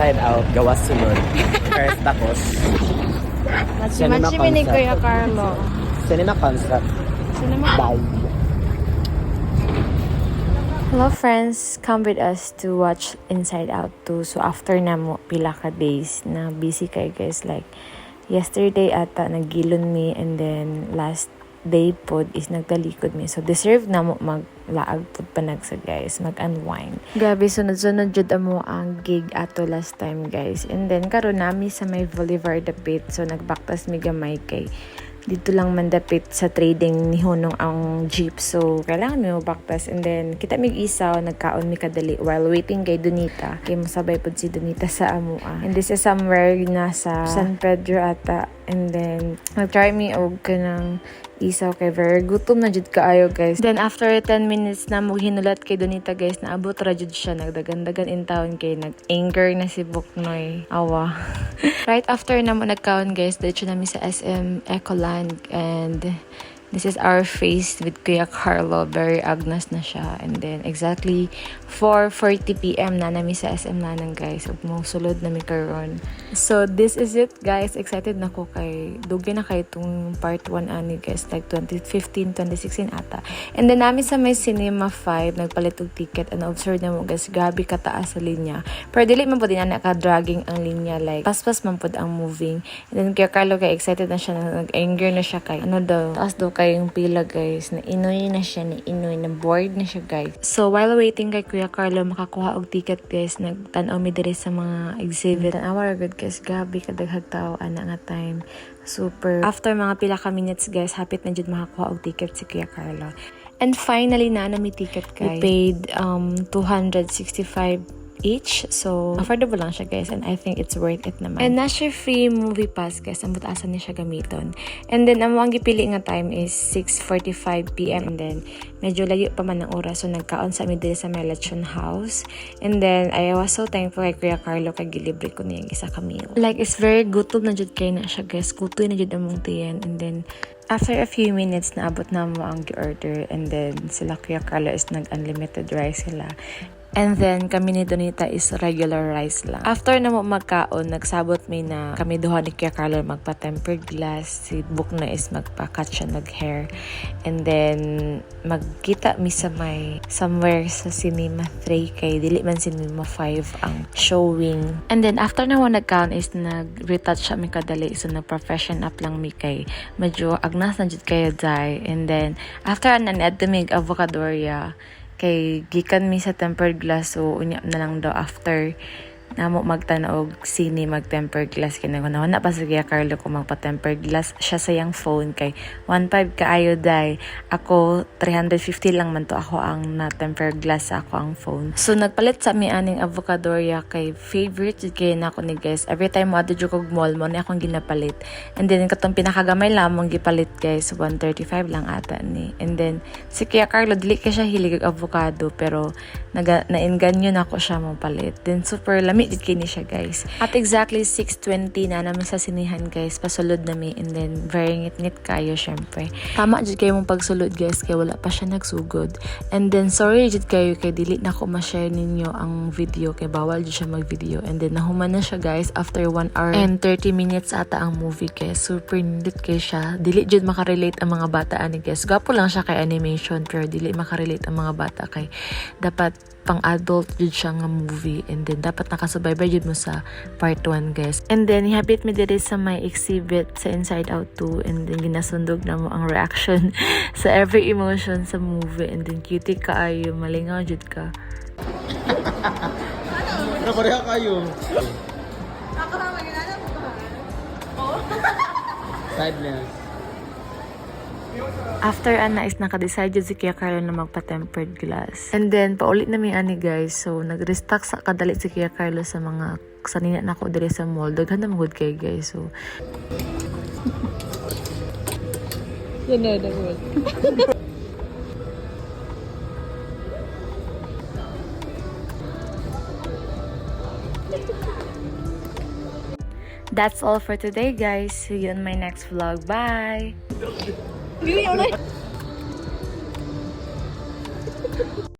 Inside Out, gawas sunod. First takos. Machi-machi ni Kuya Carlo. Cinema concept. Bye. Hello friends, come with us to watch Inside Out 2. So after na mo pila ka days na busy kay guys, like yesterday ata nagilon mi, and then last day pod is nagtalikod mi. So deserve na mo maglaag pod panag sa guys, mag-unwind. Gabi sunod-sunod jud amo ang gig ato last time guys. And then karon nami sa may Bolivar dapit, so nagbaktas mi gamay kay dito lang mandapit sa trading ni Honong ang jeep, so kailangan mo baktas. And then kita mig isaw nagkaon mi kadali while waiting kay Donita, kay masabay pod si Donita sa amua. And this is somewhere nasa San Pedro ata. And then nag-try mi og kanang isaw kay very gutom na jud kaayo guys. Then after 10 minutes na mo hinulat kay Donita guys, naabot ra jud siya, nagdagan-dagan in town kay nag-anger na si Buknoy. Awa. Right after na mo nagkaon guys, diretso nami sa SM Ecoland, and this is our face with Kuya Carlo. Very agnas na siya. And then exactly 4:40 PM na nami sa SM Lanang guys. Ug mo sulod na mi karon. So this is it guys. Excited na ko kay dugay na kay itong part 1 ani guys, like 2015, 2016 ata. And then namin sa may Cinema 5 nagpalit og ticket, and observe na mo guys, grabe kataas sa linya. Pero dili man pud na ka dragging ang linya, like paspas man pud ang moving. And then Kuya Carlo kay excited na siya, nag-anger na siya kay ano daw, taas daw kayong pila guys, na inoy na siya, na bored na siya guys. So while waiting kay Kuya Carlo makakuha og ticket guys, nagtan-aw mi diri sa mga exhibit. Tan-awa good guys, gabi kadaghag tao ana nga time. Super. After mga pila ka minutes guys, hapit na jud makakuha og ticket si Kuya Carlo. And finally na mi ticket guys. We paid 265 each, so affordable lang siya guys, and I think it's worth it naman. And na siya free movie pass guys, ang butasan niya siya gamiton. And then ang gipili nga time is 6:45 PM, and then medyo layo pa man ang oras, so nagkaon sa midday sa may Lechon House. And then I was so thankful kay Kuya Carlo kay gilibre ko niya isa ka meal. Like it's very gutom na jud kay na siya guys, kutoy na jud among tiyan. And then after a few minutes naabot na mo ang gi-order, and then sila Kuya Carlo is nag-unlimited rice sila. And then, kami ni Donita is regular rice lang. After na mo magkaon, nagsabot may na kami duha ni Kuya Carlo magpa-tempered glass. Si Book na is magpa-cut siya nag-hair. And then, magkita mi sa may somewhere sa Cinema 3 kay dili man Cinema 5 ang showing. And then, after na mo nagkaon is nag-retouch siya mi kadali. So, nag-profession up lang mi kay medyo agnas na jud kayo dai. And then, after na ni-admig avocadoria, kay gikan mi sa tempered glass, so unya na lang daw after namo magtanaog sini mag-tempered glass kinahanglan na pa sa Kuya Carlo ko magpa-tempered glass siya sa yang phone kay 1.5 kaayo dai, ako 350 lang man to ako ang na tempered glass sa ako ang phone. So nagpalit sa mi aning avocadoria kay favorite jud kay nako ni guys, every time mo adto jud kog mall mo ni akong ginapalit. And then katong pinakagamay lamang gipalit guys 135 lang ata ni. And then si Kuya Carlo dili ka siya hilig og avocado, pero na-inganyo na ako siya mo palit. Then super lami did kini siya guys. At exactly 6:20 na namin sa sinihan guys, pasulod na mi. And then very ngit-ngit kayo syempre. Tama jud kayo mong pagsulod guys kay wala pa siya nagsugod. And then sorry jud kayo kay dili na ko ma-share ninyo ang video kay bawal jud siya mag-video. And then nahuman na siya guys after 1 hour and 30 minutes ata ang movie guys. Super nindot kay siya. Dili jud makarelate ang mga bata ani guys. Gapo lang siya kay animation, pero dili makarelate ang mga bata kay dapat pang adult jud siya nga movie. And then dapat nakasubaybay jud mo sa part 1 guys. And then ihapit mi diri sa may exhibit sa Inside Out 2, and then ginasundog na mo ang reaction sa every emotion sa movie. And then cutie kaayo, malingaw jud ka. Ano pareha kayo? Sadness. After ana is nakadecide jud si Kuya Carlo na magpa-tempered glass. And then paulit na mi ani guys. So nag-restock sa kadali si Kuya Carlo sa mga sanina na ko diri sa mall. Daghan na magud kay guys. So yan na daghan. That's all for today guys. See you in my next vlog. Bye.